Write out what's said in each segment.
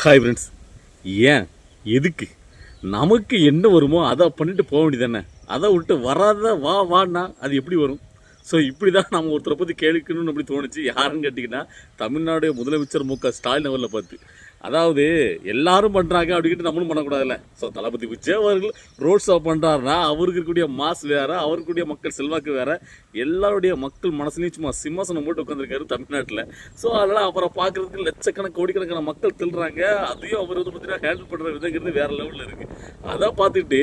Hi friends. ஏன் எதுக்கு நமக்கு என்ன வருமோ அதை பண்ணிட்டு போக வேண்டியது தானே. அதை விட்டு வராத வான்னா அது எப்படி வரும்? ஸோ இப்படி தான் நம்ம ஒருத்தரை பற்றி கேட்கணும்னு அப்படி தோணுச்சு. யாருன்னு கேட்டிங்கன்னா தமிழ்நாடு முதலமைச்சர் மு.க.ஸ்டாலின் அவர்களை பார்த்து. அதாவது எல்லாரும் பண்ணுறாங்க அப்படின்ட்டு நம்மளும் பண்ணக்கூடாதுல்ல. ஸோ தளபதி விஜய் அவர்கள் ரோட் ஷோ பண்ணுறாருன்னா அவருக்கு இருக்கக்கூடிய மாஸ் வேறு, அவருக்குடைய மக்கள் செல்வாக்கு வேறு, எல்லாருடைய மக்கள் மனசுலையும் சும்மா சிம்மாசனம் போட்டு உட்காந்துருக்காரு தமிழ்நாட்டில். ஸோ அதெல்லாம் அப்புறம் பார்க்குறதுக்கு லட்சக்கணக்கு கோடிக்கணக்கான மக்கள் தில்றாங்க. அதையும் அவர் வந்து பார்த்தீங்கன்னா ஹேண்டில் பண்ணுற விதங்கிறது வேறு லெவலில் இருக்குது. அதான் பார்த்துட்டு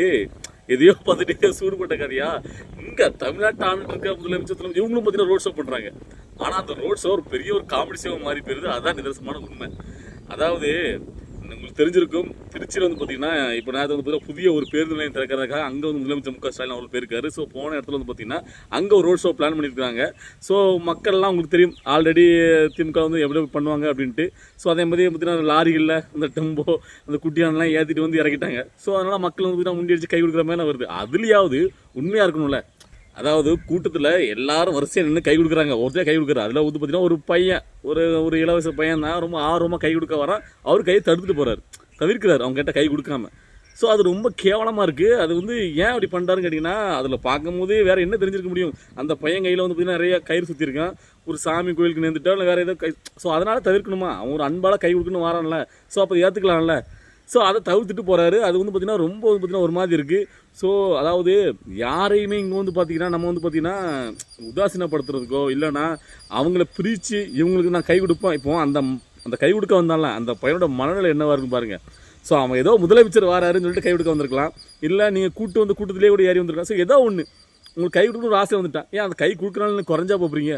எதையோ பார்த்துட்டே சூடுபட்ட கதையா இங்கே தமிழ்நாட்டு ஆண்டுட்டு இருக்க முதலமைச்சர் இவங்களும் பார்த்தீங்கன்னா ரோட் ஷோ பண்ணுறாங்க. ஆனால் அந்த ரோட் ஷோ ஒரு பெரிய ஒரு காமெடி ஷோ மாறி போயிருது. அதுதான் நிதர்சனமான உண்மை. அதாவது உங்களுக்கு தெரிஞ்சிருக்கும், திருச்சியில் வந்து பார்த்தீங்கன்னா இப்போ நான் வந்து பார்த்தீங்கன்னா புதிய ஒரு பேருந்து நிலையம் திறக்கிறதுக்காக அங்கே வந்து முதலமைச்சர் மு.க.ஸ்டாலின் அவர்கள் போயிருக்காரு. ஸோ போன இடத்துல வந்து பார்த்தீங்கன்னா அங்கே ஒரு ரோட் ஷோ பிளான் பண்ணியிருக்காங்க. ஸோ மக்கள்லாம் உங்களுக்கு தெரியும் ஆல்ரெடி திமுக வந்து எப்படி பண்ணுவாங்க அப்படின்ட்டு. ஸோ அதே மாதிரி பார்த்தீங்கன்னா லாரிகளில் அந்த டெம்போ அந்த குட்டியானலாம் ஏற்றிட்டு வந்து இறக்கிட்டாங்க. ஸோ அதனால் மக்கள் வந்து பார்த்தீங்கன்னா முண்டி அடிச்சு கை கொடுக்குற மாதிரி வருது. அதுலேயாவது உண்மையாக இருக்கணும்ல. அதாவது கூட்டத்தில் எல்லாரும் வரிசையாக நின்று கை கொடுக்குறாங்க, ஒருத்தர் கை கொடுக்குறாரு. அதில் வந்து பார்த்தீங்கன்னா ஒரு பையன் ஒரு இளவரச பையன் தான் ரொம்ப ஆர்வமாக கை கொடுக்க வரான். அவர் கையை தடுத்துட்டு போகிறாரு, தவிர்க்கிறார் அவங்க கிட்ட கை கொடுக்காம. ஸோ அது ரொம்ப கேவலமாக இருக்குது. அது வந்து ஏன் அப்படி பண்ணுறாருன்னு கேட்டிங்கன்னா அதில் பார்க்கும்போது வேறு என்ன தெரிஞ்சிருக்க முடியும்? அந்த பையன் கையில் வந்து பார்த்தீங்கன்னா நிறைய கயிறு சுற்றிருக்கான், ஒரு சாமி கோயிலுக்கு நேர்ந்துட்டா இல்லை வேறு ஏதோ கை. ஸோ அதனால் தவிர்க்கணுமா? அவன் ஒரு அன்பால் கை கொடுக்கணும் வரான்ல. ஸோ அப்போ ஏற்றுக்கலாம்ல. ஸோ அதை தவிர்த்துட்டு போகிறாரு. அது வந்து பார்த்திங்கன்னா ரொம்ப வந்து பார்த்திங்கன்னா ஒரு மாதிரி இருக்குது. ஸோ அதாவது யாரையுமே இங்கே வந்து பார்த்திங்கன்னா நம்ம வந்து பார்த்திங்கன்னா உதாசீனப்படுத்துறதுக்கோ இல்லைனா அவங்கள பிரித்து இவங்களுக்கு நான் கை கொடுப்பேன். இப்போ அந்த கை கொடுக்க வந்தால அந்த பையனோட மனநிலை என்னவாக இருக்குன்னு பாருங்கள். ஸோ அவன் ஏதோ முதலமைச்சர் வராருன்னு சொல்லிட்டு கை கொடுக்க வந்திருக்கலாம், இல்லை நீங்கள் கூட்டத்திலே கூட ஏறி வந்திருக்கலாம். ஸோ ஏதோ ஒன்று உங்களுக்கு கை கொடுக்கணும் ஒரு ஆசை வந்துட்டான். ஏன் அந்த கை கொடுக்குறான்னு குறைஞ்சா போகிறீங்க?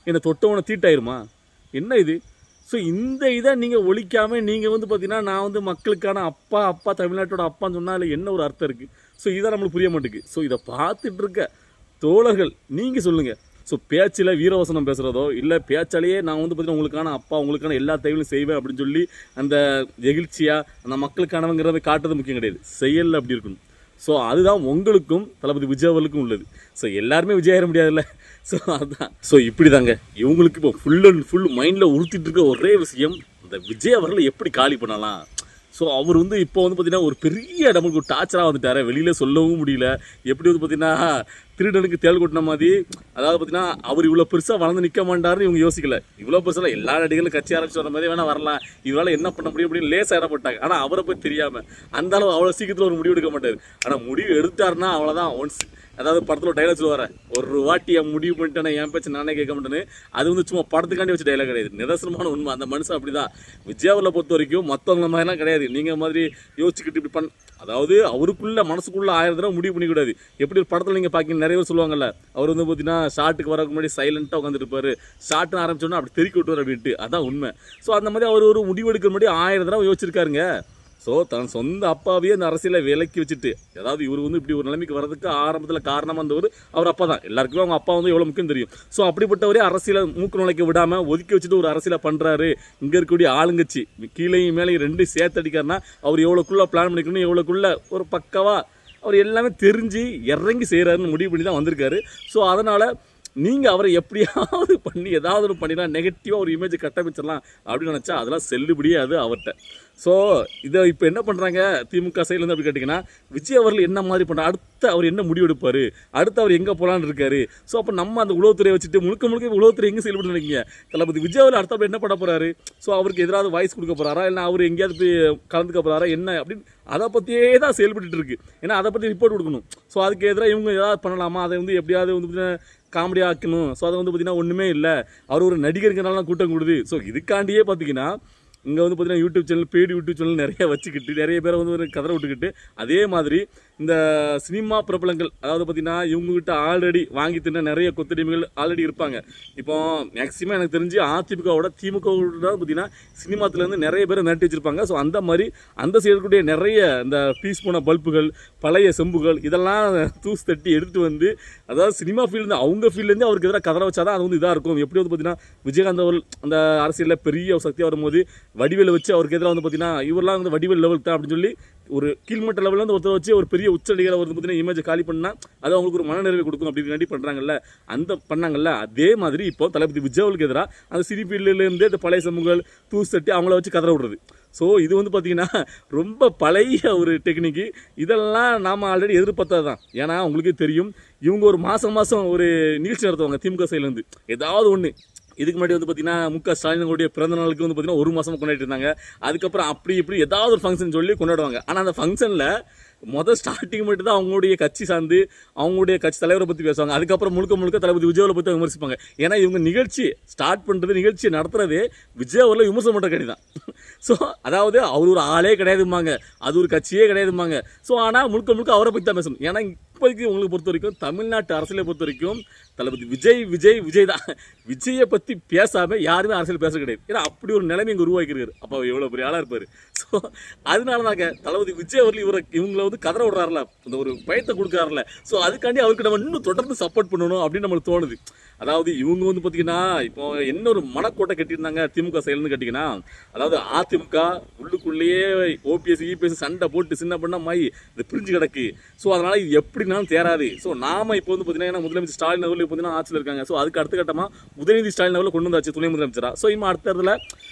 என்னை தொட்டவனை தீட்டாயிருமா? என்ன இது? ஸோ இந்த இதை நீங்கள் ஒழிக்காமல் நீங்கள் வந்து பார்த்தீங்கன்னா நான் வந்து மக்களுக்கான அப்பா தமிழ்நாட்டோட அப்பான்னு சொன்னால் என்ன ஒரு அர்த்தம் இருக்குது? ஸோ இதை நம்மளுக்கு புரிய மாட்டேங்குது. ஸோ இதை பார்த்துட்டு இருக்க தோழர்கள் நீங்கள் சொல்லுங்கள். ஸோ பேச்சில் வீரவசனம் பேசுகிறதோ இல்லை பேச்சாலேயே நான் வந்து பார்த்தீங்கன்னா உங்களுக்கான அப்பா உங்களுக்கான எல்லா தேவையும் செய்வேன் அப்படின்னு சொல்லி அந்த நெகிழ்ச்சியாக அந்த மக்களுக்கானவங்கிறத காட்டுறது முக்கியம் கிடையாது. செயலில் அப்படி இருக்கணும். ஸோ அதுதான் உங்களுக்கும் தளபதி விஜய் அவர்களுக்கும் உள்ளது. ஸோ எல்லாருமே விஜய் ஆயிட முடியாதுல்ல. ஸோ அதுதான். ஸோ இப்படி தாங்க இவங்களுக்கு இப்போ ஃபுல் மைண்டில் உறுத்திட்டு இருக்க ஒரே விஷயம், இந்த விஜய் அவர்களை எப்படி காலி பண்ணலாம். ஸோ அவர் வந்து இப்போ வந்து பார்த்திங்கன்னா ஒரு பெரிய நம்மளுக்கு ஒரு டார்ச்சராக வந்துட்டார். வெளியில் சொல்லவும் முடியல. எப்படி வந்து பார்த்திங்கன்னா திருடனுக்கு தேள் கொட்டின மாதிரி. அதாவது பார்த்திங்கன்னா அவர் இவ்வளோ பெருசாக வளர்ந்து நிற்க மாட்டார்னு இவங்க யோசிக்கல. இவ்வளோ பெருசாக எல்லா நடிகளும் கட்சி ஆரம்பிச்சு வர மாதிரி வேணால் வரலாம், இவரால் என்ன பண்ண முடியும் அப்படின்னு லேசாக இடப்பட்டாங்க. ஆனால் அவரை போய் தெரியாமல் அந்த அளவு அவ்வளோ சீக்கிரத்தில் ஒரு முடிவு எடுக்க மாட்டார். ஆனால் முடிவு எடுத்தாருன்னா அவ்வளோதான். ஒன்ஸ் அதாவது படத்தில் டைலாக் சொல்லுவார், ஒரு வாட்டி என் முடிவு பண்ணிட்டேன்னா என் பேச்சு நானே கேட்க மாட்டேன்னு. அது வந்து சும்மா படத்துக்காண்டி வச்சு டைலாக் கிடையாது, நிதர்சனமான உண்மை. அந்த மனுஷன் அப்படி தான். விஜய் அவர்களை பொறுத்த வரைக்கும் மற்றவங்க மாதிரிலாம் கிடையாது. நீங்கள் மாதிரி யோசிச்சுக்கிட்டு இப்படி அதாவது அவருக்குள்ள மனசுக்குள்ள 1000 தடவை முடிவு பண்ணிக்கூடாது. எப்படி ஒரு படத்தில் நீங்கள் பார்க்க நிறைய பேர் சொல்லுவாங்கல்ல, அவர் வந்து பார்த்தீங்கன்னா ஷாட்டுக்கு வரக்கு முன்னாடி சைலண்ட்டாக உட்காந்துருப்பாரு, ஷாட்டுன்னு ஆரம்பிச்சோன்னா அப்படி தெருக்கி விட்டுவார் அப்படின்ட்டு. அதான் உண்மை. ஸோ அந்த மாதிரி அவர் ஒரு முடிவு எடுக்கிற முன்னாடி 1000 தடவை யோசிச்சிருக்காருங்க. ஸோ தன் சொந்த அப்பாவையே அந்த அரசியலை விலக்கி வச்சுட்டு, அதாவது இவர் வந்து இப்படி ஒரு நிலைமைக்கு வரதுக்கு ஆரம்பத்தில் காரணமாக இருந்தவர் அவர் அப்பா தான். எல்லாருக்குமே அவங்க அப்பா வந்து எவ்வளோ முக்கியம் தெரியும். ஸோ அப்படிப்பட்டவரே அரசியலை மூக்கு நுழைக்க விடாமல் ஒதுக்கி வச்சுட்டு ஒரு அரசியலை பண்ணுறாரு. இங்கே இருக்கக்கூடிய ஆளுங்கட்சி கீழேயும் மேலேயும் ரெண்டு சேர்த்து அடிக்காருன்னா அவர் எவ்வளோக்குள்ளே பிளான் பண்ணிக்கணும், எவ்வளோக்குள்ளே ஒரு பக்கவா அவர் எல்லாமே தெரிஞ்சு இறங்கி செய்கிறாருன்னு முடிவு பண்ணி தான் வந்திருக்காரு. ஸோ அதனால் நீங்கள் அவரை எப்படியாவது பண்ணி ஏதாவது ஒன்று பண்ணினா நெகட்டிவாக ஒரு இமேஜ் கட்டமைச்சிடலாம் அப்படின்னு நினச்சா அதெல்லாம் செல்லுபடியே அது அவர்கிட்ட. ஸோ இதை இப்போ என்ன பண்ணுறாங்க திமுக சைட்லேருந்து அப்படி கேட்டிங்கன்னா, விஜய் அவர்கள் என்ன மாதிரி பண்ணுறாரு, அடுத்து அவர் என்ன முடிவு எடுப்பார், அடுத்து அவர் எங்கே போகலான்னு இருக்காரு. ஸோ அப்போ நம்ம அந்த உளவுத்துறையை வச்சுட்டு முழுக்க உளவுத்துறை எங்கே செயல்பட்டு நினைக்கிங்க? தளபதி விஜய் அவர்கள் அடுத்த என்ன பண்ண போகிறாரு? ஸோ அவருக்கு எதிராக வாய்ஸ் கொடுக்க போகிறாரா, இல்லை அவர் எங்கேயாவது போய் கலந்துக்க போகிறாரா என்ன அப்படின்னு அதை பற்றியே தான் செயல்பட்டு இருக்கு. ஏன்னா அதை பற்றி ரிப்போர்ட் கொடுக்கணும். ஸோ அதுக்கு எதிராக இவங்க ஏதாவது பண்ணலாமா, அதை வந்து எப்படியாவது வந்து காமெடியாக ஆக்கணும். ஸோ அதை வந்து பார்த்திங்கன்னா ஒன்றுமே இல்லை, அவர் ஒரு நடிகருக்குனால கூட்டம் கொடுது. ஸோ இதுக்காண்டியே பார்த்திங்கன்னா இங்கே வந்து பார்த்திங்கன்னா YouTube channel paid YouTube channel நிறைய வச்சுக்கிட்டு நிறைய பேரை வந்து ஒரு கதற விட்டுக்கிட்டு, அதே மாதிரி இந்த சினிமா பிரபலங்கள் அதாவது பார்த்திங்கன்னா இவங்ககிட்ட ஆல்ரெடி வாங்கி தின்ன நிறைய கொத்தடிமைகள் ஆல்ரெடி இருப்பாங்க. இப்போ மேக்ஸிமம் எனக்கு தெரிஞ்சு அதிமுகவோட திமுகவோட பார்த்திங்கன்னா சினிமாத்துலேருந்து நிறைய பேரை மிரட்டி வச்சுருப்பாங்க. ஸோ அந்த மாதிரி அந்த செய்யக்கூடிய நிறைய இந்த பீஸ் போன பல்புகள் பழைய செம்புகள் இதெல்லாம் தூசு தட்டி எடுத்துகிட்டு வந்து, அதாவது சினிமா ஃபீல்டு அவங்க ஃபீல்ட்லேருந்து அவருக்கு எதிராக கதற வச்சா தான் அது வந்து இதாக இருக்கும். எப்படி வந்து பார்த்திங்கன்னா விஜயகாந்த் அவர்கள் அந்த அரசியலில் பெரிய சக்தியாக வரும்போது வடிவேலை வச்சு அவருக்கு எதிராக வந்து பார்த்திங்கன்னா இவரெல்லாம் வந்து வடிவேல் லெவல் தான் அப்படின்னு சொல்லி ஒரு கீழ்மட்ட லெவலில் வந்து ஒருத்தர் வச்சு ஒரு பெரிய உச்சடிகளை வந்து பார்த்தீங்கன்னா இமேஜை காலி பண்ணால் அது அவங்களுக்கு ஒரு மனநிறைவை கொடுக்கும் அப்படின்னு பண்ணுறாங்கல்ல, பண்ணாங்கல்ல அதே மாதிரி இப்போ தளபதி விஜய்க்கு எதிராக அந்த சிரிப்பிலேருந்தே இந்த பழைய சமூகங்கள் தூசட்டி அவங்கள வச்சு கதற விடுறது. ஸோ இது வந்து பார்த்திங்கன்னா ரொம்ப பழைய ஒரு டெக்னிக்கு. இதெல்லாம் நாம் ஆல்ரெடி எதிர்பார்த்தது தான். ஏன்னா உங்களுக்கே தெரியும், இவங்க ஒரு மாதம் ஒரு நிகழ்ச்சி நடத்துவாங்க திமுக சைட்லேருந்து ஏதாவது ஒன்று. இதுக்கு முன்னாடி வந்து பார்த்தீங்கன்னா ஸ்டாலினுடைய பிறந்த நாளுக்கு வந்து பார்த்தீங்கன்னா 1 மாதம் கொண்டாடிட்டு இருந்தாங்க. அதுக்கப்புறம் அப்படி இப்படி ஏதாவது ஒரு ஃபங்க்ஷன் சொல்லி கொண்டாடுவாங்க. ஆனால் அந்த ஃபங்க்ஷனில் ஸ்டார்டிங் மட்டும் தான் அவங்களுடைய கட்சி சார்ந்து அவங்களுடைய கட்சி தலைவரை பற்றி பேசுவாங்க. அதுக்கப்புறம் முழுக்க தளபதி விஜய் பற்றி விமர்சிப்பாங்க. ஏன்னா இவங்க நிகழ்ச்சி ஸ்டார்ட் பண்ணுறது, நிகழ்ச்சியை நடத்துறதே விஜய் அவரில் விமர்சனம் பண்ணுற கடி தான். ஸோ அதாவது அவர் ஒரு ஆளே கிடையாதுமாங்க, அது ஒரு கட்சியே கிடையாதுமாங்க. ஸோ ஆனால் முழுக்க அவரை பற்றி தான் பேசணும். ஏன்னா இப்போதைக்கு உங்களுக்கு பொறுத்த வரைக்கும் தமிழ்நாட்டு அரசியலை பொறுத்த வரைக்கும் தளபதி விஜய் தான். விஜயை பற்றி பேசாமல் யாருமே அரசியல் பேச கிடையாது. ஏன்னா அப்படி ஒரு நிலைமை இங்கே உருவாக்கிருக்காரு. அப்போ எவ்வளோ பெரிய ஆளாக இருப்பார். ஸோ அதனால தாங்க தளபதி விஜய் அவர்கள் இவங்களை வந்து கதற விடுறாருல, இந்த ஒரு பயத்தை கொடுக்குறாருல. ஸோ அதுக்காண்டி அவருக்கு நம்ம இன்னும் தொடர்ந்து சப்போர்ட் பண்ணணும் அப்படின்னு நம்மளுக்கு தோணுது. அதாவது இவங்க வந்து பார்த்தீங்கன்னா இப்போ என்ன ஒரு மனக்கோட்டை கட்டியிருந்தாங்க திமுக சைட்லேருந்து கேட்டிங்கன்னா, அதாவது அதிமுக உள்ளுக்குள்ளேயே ஓபிஎஸ் இபிஎஸ் சண்டை போட்டு சின்ன பண்ண மாதிரி இது பிரிஞ்சு கிடக்கு. ஸோ அதனால் இது எப்படினாலும் தேராது. ஸோ நாம் இப்போ வந்து பார்த்தீங்கன்னா முதலமைச்சர் ஸ்டாலின் அவர்கள் பார்த்தீங்கன்னா ஆட்சியில் இருக்காங்க. ஸோ அதுக்கு அடுத்த கட்டமாக உதயநிதி ஸ்டாலின் அவர்கள் கொண்டு வந்தாச்சு துணை முதலமைச்சராக. ஸோ இனிமே அடுத்த இடத்துல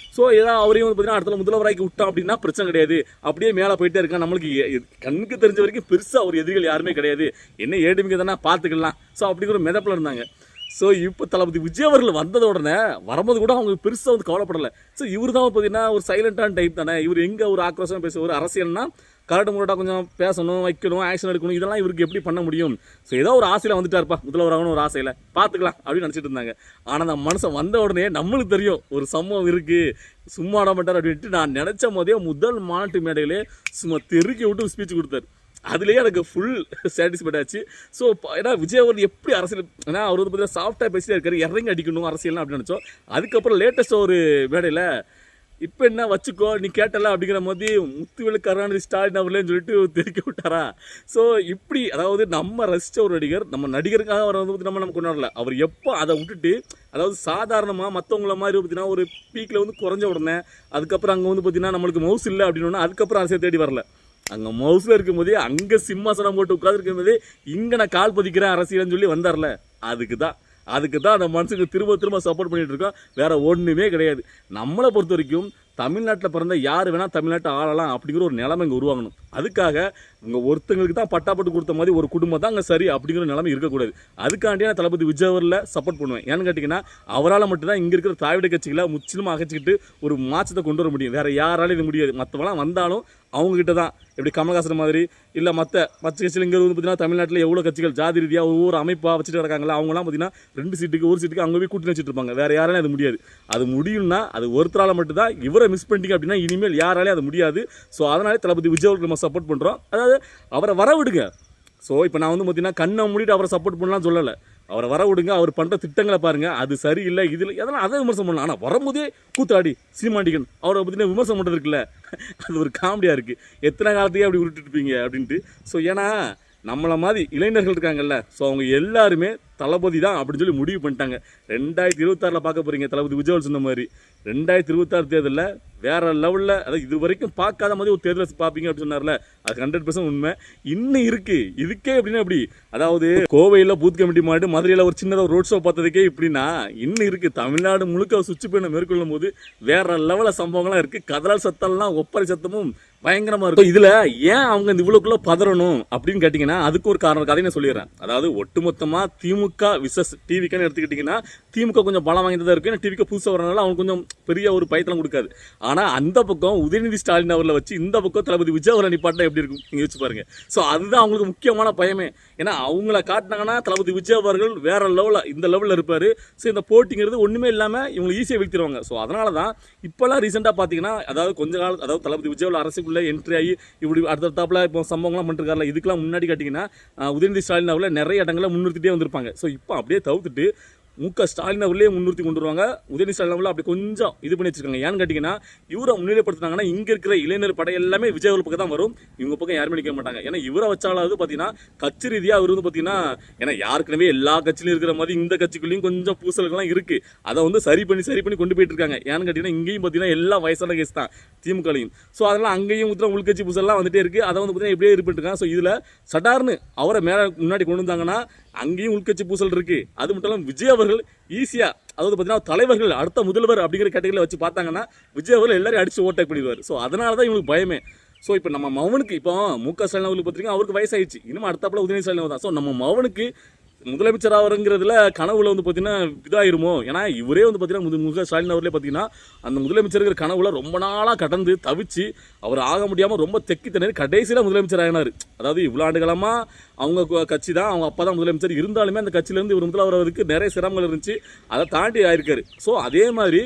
ஏதாவது அவரையும் வந்து பார்த்தீங்கன்னா அடுத்த முதல்வராக்கி விட்டோம் அப்படின்னா பிரச்சனை கிடையாது. அப்படியே மேலே போயிட்டே இருக்கான். நம்மளுக்கு கண்ணுக்கு தெரிஞ்ச வரைக்கும் பெருசாக ஒரு எதிரிகள் யாருமே கிடையாது. என்ன ஏடிமிக்க தானே பார்த்துக்கலாம். ஸோ அப்படிங்கிற ஒரு மிதப்பில் இருந்தாங்க. ஸோ இப்போ தளபதி விஜய் அவர்கள் வந்தத உடனே வரும்போது கூட அவங்க பெருசாக வந்து கவலைப்படலை. ஸோ இவர் தான் பார்த்தீங்கன்னா ஒரு சைலண்டான டைப் தானே. இவர் எங்கே ஒரு ஆக்ரோஷம் பேச ஒரு அரசியல்னா கரெக்டு முறையாக கொஞ்சம் பேசணும், வைக்கணும், ஆக்ஷன் எடுக்கணும். இதெல்லாம் இவருக்கு எப்படி பண்ண முடியும்? ஸோ ஏதோ ஒரு ஆசையில் வந்துட்டார்ப்பா, முதல்வராகணும் ஒரு ஆசையில் பார்த்துக்கலாம் அப்படின்னு நினச்சிட்டு இருந்தாங்க. ஆனால் அந்த மனுஷன் வந்த உடனே நம்மளுக்கு தெரியும் ஒரு சம்பவம் இருக்குது, சும்மா ஆட மாட்டார் அப்படின்ட்டு. நான் நினச்ச போதே முதல் மாநாட்டு மேடையிலே சும்மா தெருக்கி விட்டு ஸ்பீச் கொடுத்தாரு. அதுலேயே எனக்கு ஃபுல் சாட்டிஸ்ஃபைட் ஆச்சு. ஸோ ஏன்னா விஜய் அவர் எப்படி அரசியல், ஏன்னா அவர் வந்து பார்த்தீங்கன்னா சாஃப்டாக பேசிட்டே இருக்காரு, இறங்கி அடிக்கணும் அரசியல்னா அப்படின்னு நினச்சோம். அதுக்கப்புறம் லேட்டஸ்ட்டாக ஒரு மேடையில் இப்போ என்ன வச்சுக்கோ நீ கேட்டல அப்படிங்கிற மாதிரி முத்துவேலு கருணாநிதி ஸ்டாலின் அவர்களேன்னு சொல்லிட்டு தெரிவிக்க விட்டாரா. ஸோ இப்படி அதாவது நம்ம ரசித்த ஒரு நடிகர், நம்ம நடிகருக்காக அவர் வந்து நம்ம கொண்டாடல. அவர் எப்போ அதை விட்டுட்டு அதாவது சாதாரணமாக மற்றவங்கள மாதிரி பார்த்தீங்கன்னா ஒரு பீக்கில் வந்து குறைஞ்ச உடனே அதுக்கப்புறம் அங்கே வந்து பார்த்தீங்கன்னா நம்மளுக்கு மவுஸ் இல்லை அப்படின்னா அதுக்கப்புறம் அரசியல் தேடி வரல. அங்கே மவுஸில் இருக்கும் போதே அங்கே சிம்மாசனம் போட்டு உட்காந்துருக்கும் போதே இங்கே நான் கால் பதிக்கிறேன் அரசியல்னு சொல்லி வந்தார்ல. அதுக்கு தான் அந்த மனுஷனுக்கு திரும்ப சப்போர்ட் பண்ணிட்டு இருக்கோம். வேற ஒன்றுமே கிடையாது. நம்மளை பொறுத்த வரைக்கும் தமிழ்நாட்டில் பிறந்த யார் வேணால் தமிழ்நாட்டை ஆளலாம் அப்படிங்கிற ஒரு நிலைமை இங்கே உருவாகணும். அதுக்காக இங்கே ஒருத்தங்களுக்கு தான் பட்டாப்பட்டு கொடுத்த மாதிரி ஒரு குடும்பம் தான் அங்கே சரி அப்படிங்கிற நிலைமை இருக்கக்கூடாது. அதுக்காண்டியே நான் தளபதி விஜய் அவரில் சப்போர்ட் பண்ணுவேன். ஏன்னு கேட்டிங்கன்னா அவரால் மட்டும்தான் இங்கே இருக்கிற திராவிட கட்சிகளை முற்றிலும் அகச்சிக்கிட்டு ஒரு மாற்றத்தை கொண்டு வர முடியும். வேறு யாராலும் இது முடியாது. மற்றவங்களாம் வந்தாலும் அவங்ககிட்ட தான் எப்படி கமலஹாசன் மாதிரி இல்லை மற்ற கட்சிகள் இங்கே வந்து பார்த்தீங்கன்னா தமிழ்நாட்டில் எவ்வளோ கட்சிகள் ஜாதி ரீதியாக ஒவ்வொரு அமைப்பாக வச்சுட்டு இருக்காங்களா, அவங்களாம் பார்த்தீங்கன்னா 2 சீட்டுக்கு 1 சீட்டுக்கு அங்கே போய் கூட்டணி வச்சுட்டு இருப்பாங்க. வேறு யாராலும் அது முடியாது. அது முடியும்னா அது ஒருத்தரால் மட்டும்தான். இவரை மிஸ் பண்ணிட்டீங்க அப்படின்னா இனிமேல் யாராலையும் அது முடியாது. ஸோ அதனாலே தளபதி விஜய் நம்ம சப்போர்ட் பண்ணுறோம். அதாவது அவரை வர விடுங்க. ஸோ இப்போ நான் வந்து பார்த்தீங்கன்னா கண்ணை மூடிட்டு அவரை சப்போர்ட் பண்ணலாம் சொல்லலை. அவரை வர விடுங்க. அவர் பண்ணுற திட்டங்களை பாருங்கள், அது சரியில்லை இதில் எதனால் அதை விமர்சனம் பண்ணலாம். ஆனால் வரும்போதே கூத்தாடி சீமாண்டிகன் அவரை பார்த்தீங்கன்னா விமர்சனம் பண்ணுறது இருக்குல்ல, அது ஒரு காமெடியாக இருக்குது. எத்தனை காலத்தையே அப்படி உருட்டுருப்பீங்க அப்படின்ட்டு. ஸோ ஏன்னா நம்மளை மாதிரி இளைஞர்கள் இருக்காங்கல்ல, ஸோ அவங்க எல்லாருமே தளபதி தான் அப்படின்னு சொல்லி முடிவு பண்ணிட்டாங்க. 2026 பார்க்க போகிறீங்க தளபதி விஜய் சொன்ன மாதிரி. 2026 தேர்தலில் வேறு லெவலில், அதாவது இது வரைக்கும் பார்க்காத மாதிரி ஒரு தேர்தல் பார்ப்பீங்க அப்படின்னு சொன்னார்ல, அது 100% உண்மை. இன்னும் இருக்குது. இதுக்கே எப்படின்னா எப்படி, அதாவது கோவையில் பூத் கமிட்டி மாட்டு, மதுரையில் ஒரு சின்னதாக ரோட் ஷோ பார்த்ததுக்கே இப்படின்னா இன்னும் இருக்குது. தமிழ்நாடு முழுக்க சுவிட்ச் பயணம் மேற்கொள்ளும் போது வேறு லெவலில் சம்பவங்கள்லாம் இருக்குது. கதலால் சத்தம்லாம் ஒப்பரை சத்தமும் பயங்கரமாக இருக்கும். இதில் ஏன் அவங்க இந்த இவ்வளோக்குள்ளே பதறணும் அப்படின்னு கேட்டிங்கன்னா அதுக்கு ஒரு காரணம் கதையை நான் சொல்லிடுறேன். அதாவது ஒட்டுமொத்தமாக திமுக விசஸ் டிவிக்குன்னு எடுத்துக்கிட்டிங்கன்னா திமுக கொஞ்சம் பலம் வாங்கியதாக இருக்குது. டிவிக்கு புதுசாக வரனால அவங்க கொஞ்சம் பெரிய ஒரு பயத்தெல்லாம் கொடுக்காது. ஆனால் அந்த பக்கம் உதயநிதி ஸ்டாலின் அவர்களை வச்சு இந்த பக்கம் தளபதி விஜய் அவரை நிப்பாட்டினா எப்படி இருக்கும் நீங்கள் யோசிச்சு பாருங்க. ஸோ அதுதான் அவங்களுக்கு முக்கியமான பயமே. ஏன்னா அவங்கள காட்டினாங்கன்னா தளபதி விஜய் அவர்கள் வேற லெவலில் இந்த லெவலில் இருப்பார். ஸோ இந்த போட்டிங்கிறது ஒன்றுமே இல்லாமல் இவங்களை ஈஸியாக வீழ்த்திடுவாங்க. ஸோ அதனால தான் இப்போல்லாம் ரீசெண்டாக பார்த்தீங்கன்னா அதாவது கொஞ்ச காலம், அதாவது தளபதி விஜய் அரசுக்குள்ளே என்ட்ரி ஆகி இப்படி அடுத்தாப்புல இப்போ சம்பவங்கள்லாம் பண்ணிருக்காருல, இதுக்கெல்லாம் முன்னாடி கேட்டிங்கன்னா உதயநிதி ஸ்டாலின் அவர்களை நிறைய இடங்களில் முன்னிறுத்திட்டே வந்திருப்பாங்க. ஸோ இப்போ அப்படியே தவிர்த்துட்டு மு.க. ஸ்டாலின் அவர்களே முன்னிறுத்தி கொண்டு வருவாங்க. உதயநிதி ஸ்டாலின் அவர்கள் அப்படி கொஞ்சம் இது பண்ணி வச்சிருக்காங்க. ஏன்னு கேட்டிங்கன்னா இவரை முன்னிலைப்படுத்தினாங்கன்னா இங்கே இருக்கிற இளைஞர் படை எல்லாமே விஜய் அவர்கள் பக்கம் தான் வரும். இவங்க பக்கம் யாருமே நிற்க மாட்டாங்க. ஏன்னா இவரை வச்சாலாவது பார்த்தீங்கன்னா கட்சி ரீதியாக அவர் வந்து பார்த்தீங்கன்னா ஏன்னா யாருக்குனவே எல்லா கட்சியிலும் இருக்கிற மாதிரி இந்த கட்சிக்குள்ளேயும் கொஞ்சம் பூசல்கள்லாம் இருக்குது. அதை வந்து சரி பண்ணி கொண்டு போயிட்டு இருக்காங்க. ஏன்னு கேட்டிங்கன்னா இங்கேயும் பார்த்தீங்கன்னா எல்லா வயசான கேஸ் தான் திமுகலையும். ஸோ அதெல்லாம் அங்கேயும் உள்கட்சி பூசல்லாம் வந்துட்டே இருக்குது. அதை வந்து பார்த்தீங்கன்னா எப்படியே இருப்பிட்டுருக்காங்க. ஸோ இதில் சடார்னு அவரை மேலே முன்னாடி கொண்டு வந்தாங்கன்னா அங்கேயும் உள்கட்சி பூசல் இருக்கு. அது மட்டும் இல்லாமல் விஜய் அவர்கள் ஈஸியா அதாவது பார்த்தீங்கன்னா தலைவர்கள் அடுத்த முதல்வர் அப்படிங்கிற கேட்டகரியில் வச்சு பார்த்தாங்கன்னா விஜய் அவர்கள் எல்லாரும் அடிச்சு ஓட்டை பண்ணிடுவார். ஸோ அதனால தான் இவங்களுக்கு பயமே. ஸோ இப்போ நம்ம மவனுக்கு இப்போ மு.க. ஸ்டாலின் அவர்களுக்கு பார்த்தீங்கன்னா அவருக்கு வயசாயிடுச்சு. இன்னும் அடுத்தாப்புல உதயநிதி ஸ்டாலின் தான். ஸோ நம்ம மவனுக்கு முதலமைச்சர் ஆகிறதுல கனவுல வந்து பார்த்தீங்கன்னா இதாயிருமோ. ஏன்னா இவரே வந்து பார்த்தீங்கன்னா மு.க. ஸ்டாலின் அவர்களே பார்த்தீங்கன்னா அந்த முதலமைச்சருங்கிற கனவுல ரொம்ப நாளாக கடந்து தவிச்சு அவர் ஆக முடியாமல் ரொம்ப தெக்கி திணறி கடைசியில் முதலமைச்சர் ஆகினார். அதாவது இவ்வளோ ஆண்டு காலமாக அவங்க கட்சி தான் அவங்க அப்பா தான் முதலமைச்சர் இருந்தாலுமே அந்த கட்சியிலேருந்து இவர் முதல்வருக்கு நிறைய சிரமங்கள் இருந்துச்சு. அதை தாண்டி ஆயிருக்காரு. ஸோ அதே மாதிரி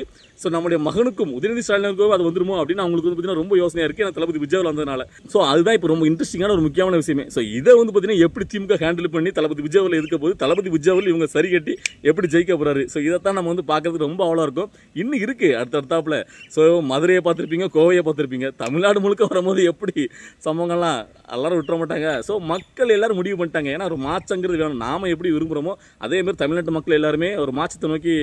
நம்முடைய மகனுக்கும் உதயநிதி ஸ்டாலினுக்கும் அது வந்துருமோ அப்படின்னு அவங்களுக்கு வந்து பார்த்தீங்கன்னா ரொம்ப யோசனையாக இருக்குது. ஏன்னா தளபதி விஜய் வந்ததுனால. ஸோ அதுதான் இப்போ ரொம்ப இன்ட்ரெஸ்டிங்கான ஒரு முக்கியமான விஷயமே. ஸோ இதை வந்து பார்த்தீங்கன்னா எப்படி திமுக ஹேண்டில் பண்ணி தளபதி விஜய் எதுக்க போது தளபதி விஜய் இவங்க சரி கட்டி எப்படி ஜெயிக்க போறாரு. ஸோ இதைத்தான் நம்ம வந்து பார்க்கறதுக்கு ரொம்ப அவ்வளோ இருக்கும். இன்னும் இருக்குது அடுத்தடுத்தாப்புல. ஸோ மதுரையை பார்த்துருப்பீங்க, கோவையை பார்த்துருப்பீங்க. தமிழ்நாடு முழுக்க வரும்போது எப்படி சம்பவங்கள்லாம் எல்லாரும் விட்டுற மாட்டாங்க. ஸோ மக்கள் எல்லாரும் முடிவு பண்ணிட்டாங்க. ஏன்னா ஒரு மாற்றங்கிறது வேணும். நாம எப்படி விரும்புகிறோமோ அதேமாதிரி தமிழ்நாட்டு மக்கள் எல்லாருமே ஒரு மாற்றத்தை நோக்கி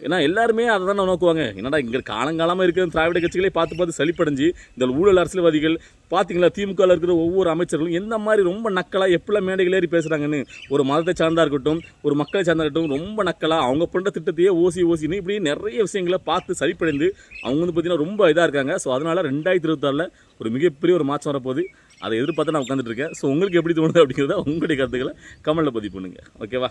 ஏன்னா எல்லாருமே அதை தான் நோக்குவாங்க. என்னடா இங்கே காலங்காலமாக இருக்கிற திராவிட கட்சிகளே பார்த்து சளிப்படைஞ்சு இந்த ஊழல் அரசியல்வாதிகள் பார்த்தீங்களா திமுகவில் இருக்கிற ஒவ்வொரு அமைச்சர்களும் எந்த மாதிரி ரொம்ப நக்கலாக எப்படிலாம் மேடைகள் ஏறி பேசுகிறாங்கன்னு ஒரு மதத்தை சார்ந்தா இருக்கட்டும் ஒரு மக்களை சார்ந்தா இருக்கட்டும் ரொம்ப நக்கலாக அவங்க பண்ணுற திட்டத்தையே ஓசின்னு இப்படி நிறைய விஷயங்களை பார்த்து சளிப்படைந்து அவங்க வந்து பார்த்தீங்கன்னா ரொம்ப இதாக இருக்காங்க. ஸோ அதனால் 2026 ஒரு மிகப்பெரிய ஒரு மாற்றம் வரப்போகுது. அதை எதிர்பார்த்து நான் உட்காந்துட்டு இருக்கேன். ஸோ உங்களுக்கு எப்படி தோணுது அப்படிங்கிறத உங்களுடைய கருத்துக்களை கமெண்ட்டில் பதிவு பண்ணுங்கள். ஓகேவா?